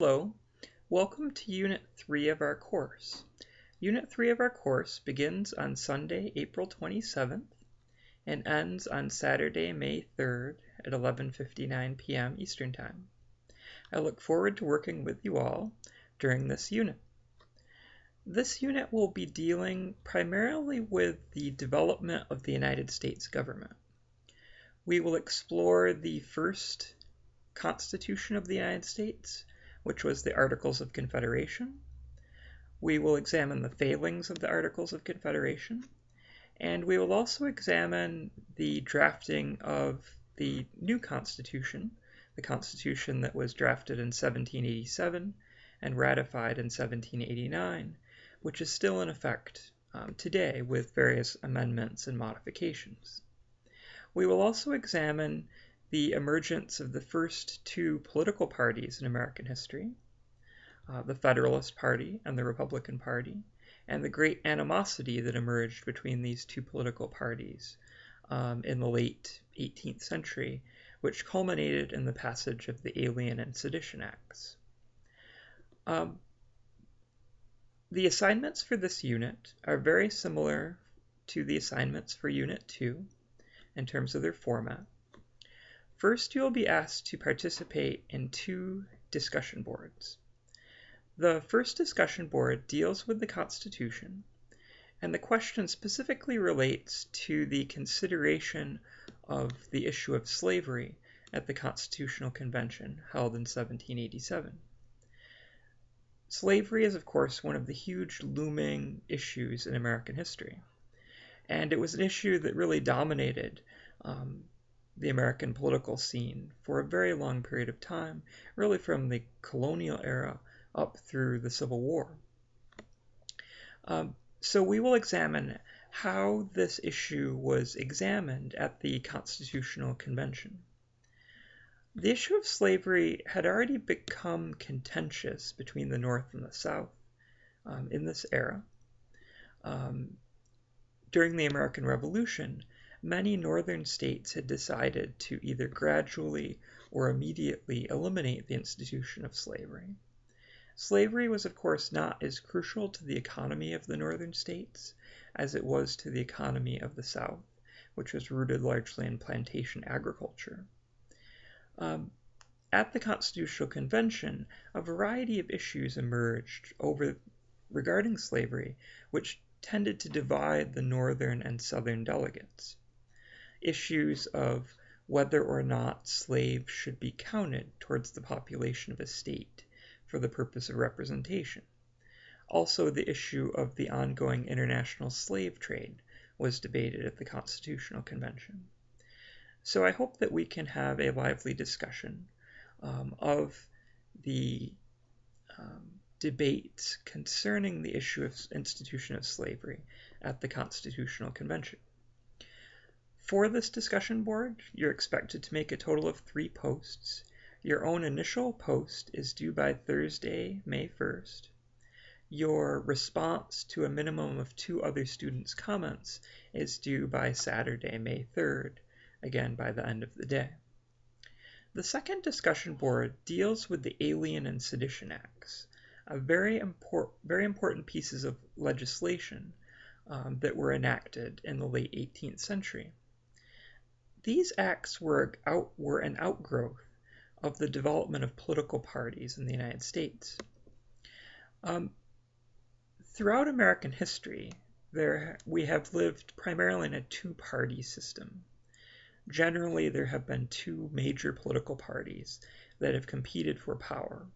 Hello, welcome to Unit 3 of our course. Unit 3 of our course begins on Sunday, April 27th and ends on Saturday, May 3rd at 11:59 p.m. Eastern Time. I look forward to working with you all during this unit. This unit will be dealing primarily with the development of the United States government. We will explore the first Constitution of the United States, which was the Articles of Confederation. We will examine the failings of the Articles of Confederation, and we will also examine the drafting of the new Constitution, the Constitution that was drafted in 1787 and ratified in 1789, which is still in effect today with various amendments and modifications. We will also examine the emergence of the first two political parties in American history, the Federalist Party and the Republican Party, and the great animosity that emerged between these two political parties in the late 18th century, which culminated in the passage of the Alien and Sedition Acts. The assignments for this unit are very similar to the assignments for Unit 2 in terms of their format. First, you will be asked to participate in two discussion boards. The first discussion board deals with the Constitution, and the question specifically relates to the consideration of the issue of slavery at the Constitutional Convention held in 1787. Slavery is, of course, one of the huge looming issues in American history, and it was an issue that really dominated the American political scene for a very long period of time, really from the colonial era up through the Civil War. So we will examine how this issue was examined at the Constitutional Convention. The issue of slavery had already become contentious between the North and the South in this era. During the American Revolution, many northern states had decided to either gradually or immediately eliminate the institution of slavery. Slavery was, of course, not as crucial to the economy of the northern states as it was to the economy of the South, which was rooted largely in plantation agriculture. At the Constitutional Convention, a variety of issues emerged regarding slavery, which tended to divide the northern and southern delegates. Issues of whether or not slaves should be counted towards the population of a state for the purpose of representation. Also, the issue of the ongoing international slave trade was debated at the Constitutional Convention. So I hope that we can have a lively discussion of the debates concerning the issue of institution of slavery at the Constitutional Convention. For this discussion board, you're expected to make a total of 3 posts. Your own initial post is due by Thursday, May 1st. Your response to a minimum of 2 other students' comments is due by Saturday, May 3rd, again by the end of the day. The second discussion board deals with the Alien and Sedition Acts, very important pieces of legislation that were enacted in the late 18th century. These acts were an outgrowth of the development of political parties in the United States. Throughout American history, we have lived primarily in a 2-party system. Generally, there have been 2 major political parties that have competed for power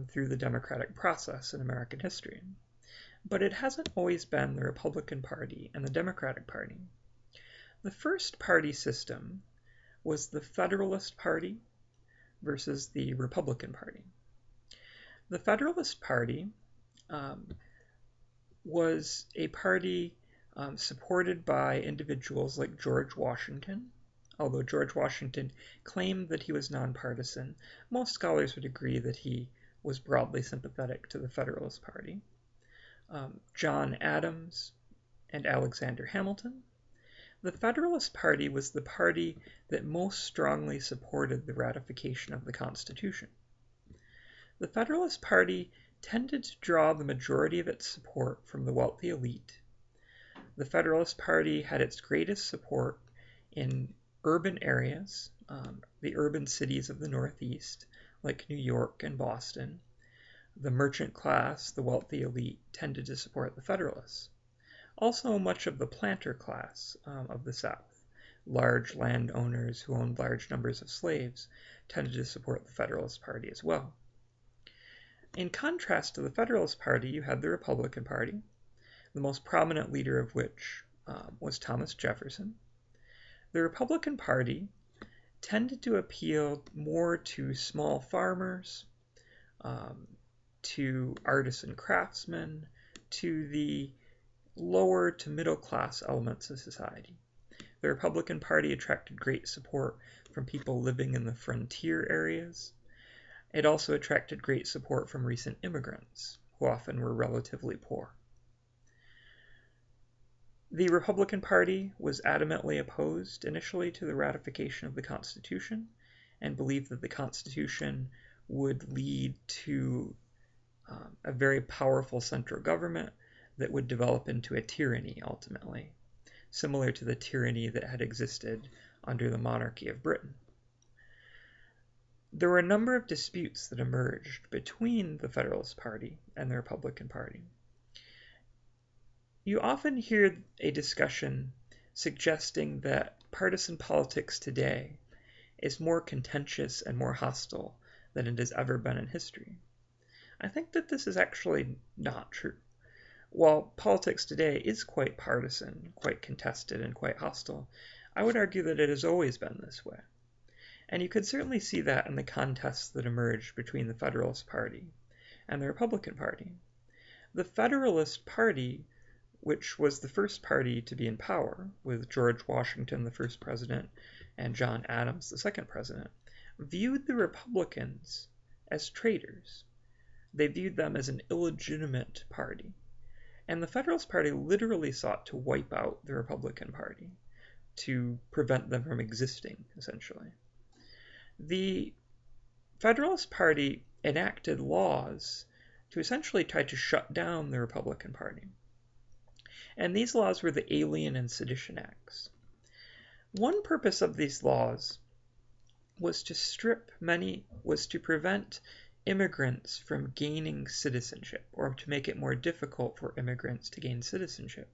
through the democratic process in American history. But it hasn't always been the Republican Party and the Democratic Party. The first party system was the Federalist Party versus the Republican Party. The Federalist Party was a party supported by individuals like George Washington. Although George Washington claimed that he was nonpartisan, most scholars would agree that he was broadly sympathetic to the Federalist Party. John Adams and Alexander Hamilton. The Federalist Party was the party that most strongly supported the ratification of the Constitution. The Federalist Party tended to draw the majority of its support from the wealthy elite. The Federalist Party had its greatest support in urban areas, the urban cities of the Northeast, like New York and Boston. The merchant class, the wealthy elite, tended to support the Federalists. Also, much of the planter class of the South, large landowners who owned large numbers of slaves, tended to support the Federalist Party as well. In contrast to the Federalist Party, you had the Republican Party, the most prominent leader of which was Thomas Jefferson. The Republican Party tended to appeal more to small farmers, to artisan craftsmen, to the lower to middle class elements of society. The Republican Party attracted great support from people living in the frontier areas. It also attracted great support from recent immigrants, who often were relatively poor. The Republican Party was adamantly opposed initially to the ratification of the Constitution and believed that the Constitution would lead to a very powerful central government that would develop into a tyranny ultimately, similar to the tyranny that had existed under the monarchy of Britain. There were a number of disputes that emerged between the Federalist Party and the Republican Party. You often hear a discussion suggesting that partisan politics today is more contentious and more hostile than it has ever been in history. I think that this is actually not true. While politics today is quite partisan, quite contested, and quite hostile, I would argue that it has always been this way. And you could certainly see that in the contests that emerged between the Federalist Party and the Republican Party. The Federalist Party, which was the first party to be in power, with George Washington, the first president, and John Adams, the second president, viewed the Republicans as traitors. They viewed them as an illegitimate party. And the Federalist Party literally sought to wipe out the Republican Party, to prevent them from existing, essentially. The Federalist Party enacted laws to essentially try to shut down the Republican Party. And these laws were the Alien and Sedition Acts. One purpose of these laws was to prevent immigrants from gaining citizenship, or to make it more difficult for immigrants to gain citizenship.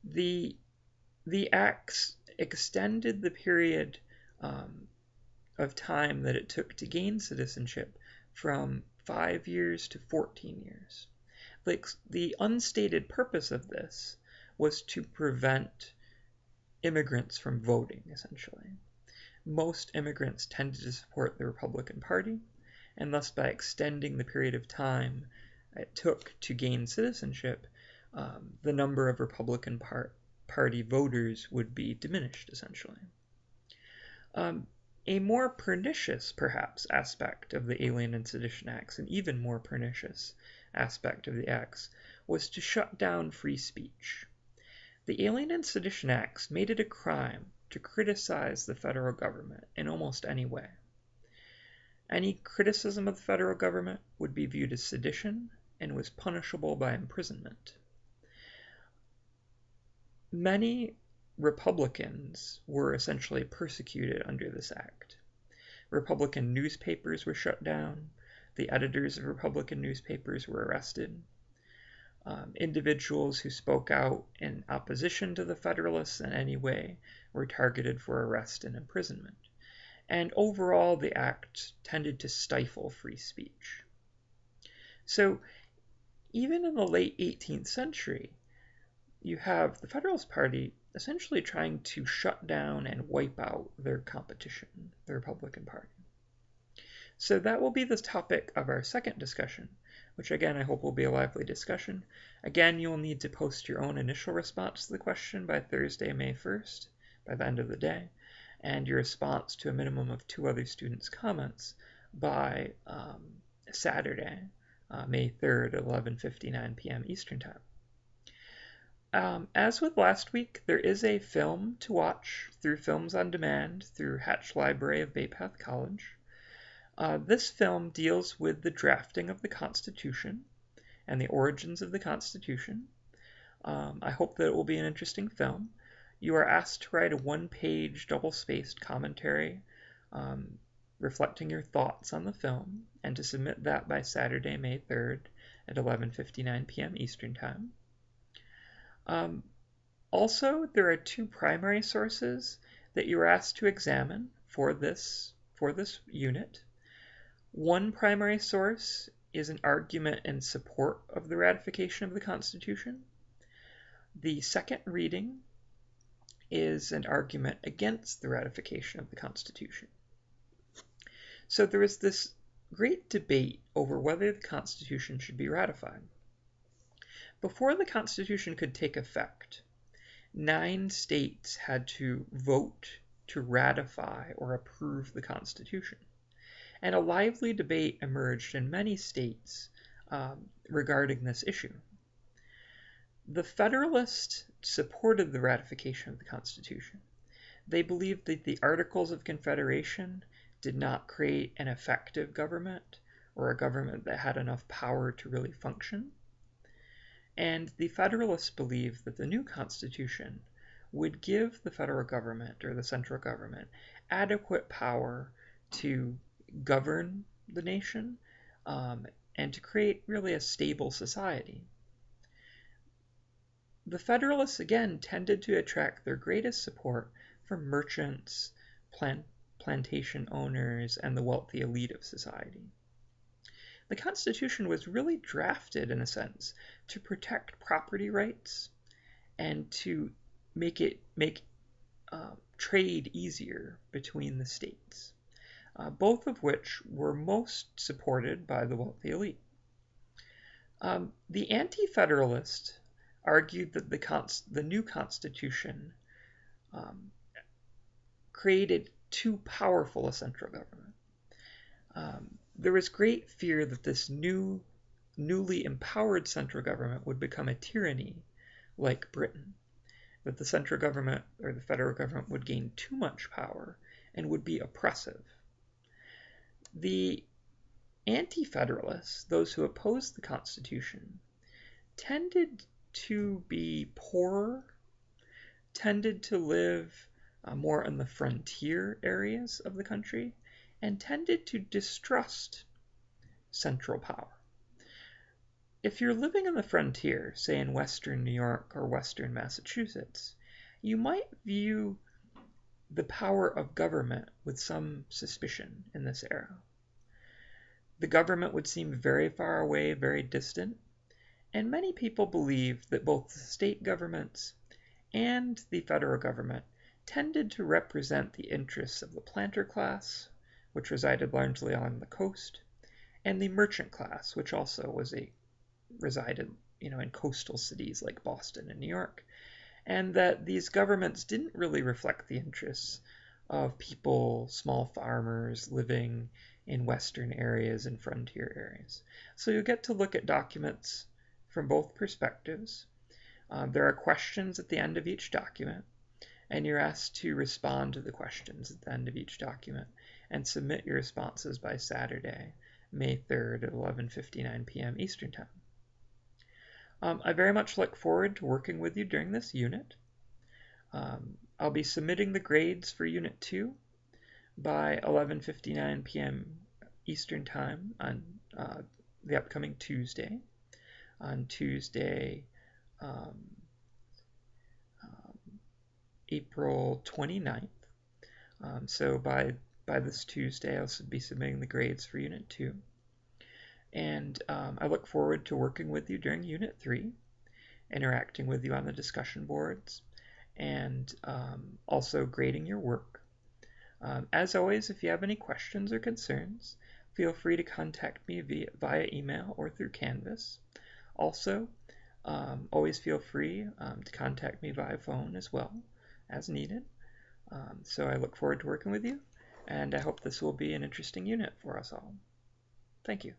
The acts extended the period of time that it took to gain citizenship from 5 years to 14 years. The unstated purpose of this was to prevent immigrants from voting, essentially. Most immigrants tended to support the Republican Party, and thus by extending the period of time it took to gain citizenship, the number of Republican Party voters would be diminished, essentially. A more pernicious, perhaps, aspect of the Alien and Sedition Acts, an even more pernicious aspect of the acts, was to shut down free speech. The Alien and Sedition Acts made it a crime to criticize the federal government in almost any way. Any criticism of the federal government would be viewed as sedition and was punishable by imprisonment. Many Republicans were essentially persecuted under this act. Republican newspapers were shut down. The editors of Republican newspapers were arrested. Individuals who spoke out in opposition to the Federalists in any way were targeted for arrest and imprisonment. And overall, the act tended to stifle free speech. So, even in the late 18th century, you have the Federalist Party essentially trying to shut down and wipe out their competition, the Republican Party. So that will be the topic of our second discussion, which again I hope will be a lively discussion. Again, you'll need to post your own initial response to the question by Thursday, May 1st, by the end of the day, and your response to a minimum of 2 other students' comments by Saturday, May 3rd at 11:59 p.m. Eastern Time. As with last week, there is a film to watch through Films on Demand through Hatch Library of Bay Path College. This film deals with the drafting of the Constitution and the origins of the Constitution. I hope that it will be an interesting film. You are asked to write a one-page double-spaced commentary reflecting your thoughts on the film, and to submit that by Saturday, May 3rd at 11:59 p.m. Eastern Time. Also, there are two primary sources that you are asked to examine for this unit. One primary source is an argument in support of the ratification of the Constitution. The second reading is an argument against the ratification of the Constitution. So there is this great debate over whether the Constitution should be ratified. Before the Constitution could take effect, 9 states had to vote to ratify or approve the Constitution. And a lively debate emerged in many states regarding this issue. The Federalists supported the ratification of the Constitution. They believed that the Articles of Confederation did not create an effective government, or a government that had enough power to really function. And the Federalists believed that the new Constitution would give the federal government, or the central government, adequate power to govern the nation and to create really a stable society. The Federalists, again, tended to attract their greatest support from merchants, plantation owners, and the wealthy elite of society. The Constitution was really drafted, in a sense, to protect property rights and to make trade easier between the states, both of which were most supported by the wealthy elite. The Anti-Federalists argued that the new Constitution created too powerful a central government. There was great fear that this newly empowered central government would become a tyranny like Britain, that the central government or the federal government would gain too much power and would be oppressive. The Anti-Federalists, those who opposed the Constitution, tended to be poorer, tended to live more in the frontier areas of the country, and tended to distrust central power. If you're living in the frontier, say in western New York or western Massachusetts, you might view the power of government with some suspicion in this era. The government would seem very far away, very distant, and many people believed that both the state governments and the federal government tended to represent the interests of the planter class, which resided largely along the coast, and the merchant class, which also resided in coastal cities like Boston and New York, and that these governments didn't really reflect the interests of people, small farmers living in western areas and frontier areas. So you get to look at documents from both perspectives. There are questions at the end of each document, and you're asked to respond to the questions at the end of each document and submit your responses by Saturday, May 3rd at 11:59 p.m. Eastern Time. I very much look forward to working with you during this unit. I'll be submitting the grades for Unit 2 by 11:59 p.m. Eastern Time on the upcoming Tuesday, on Tuesday, April 29th. So by this Tuesday, I'll be submitting the grades for Unit 2. And I look forward to working with you during Unit 3, interacting with you on the discussion boards, and also grading your work. As always, if you have any questions or concerns, feel free to contact me via email or through Canvas. Also, always feel free to contact me via phone as well, as needed. So I look forward to working with you, and I hope this will be an interesting unit for us all. Thank you.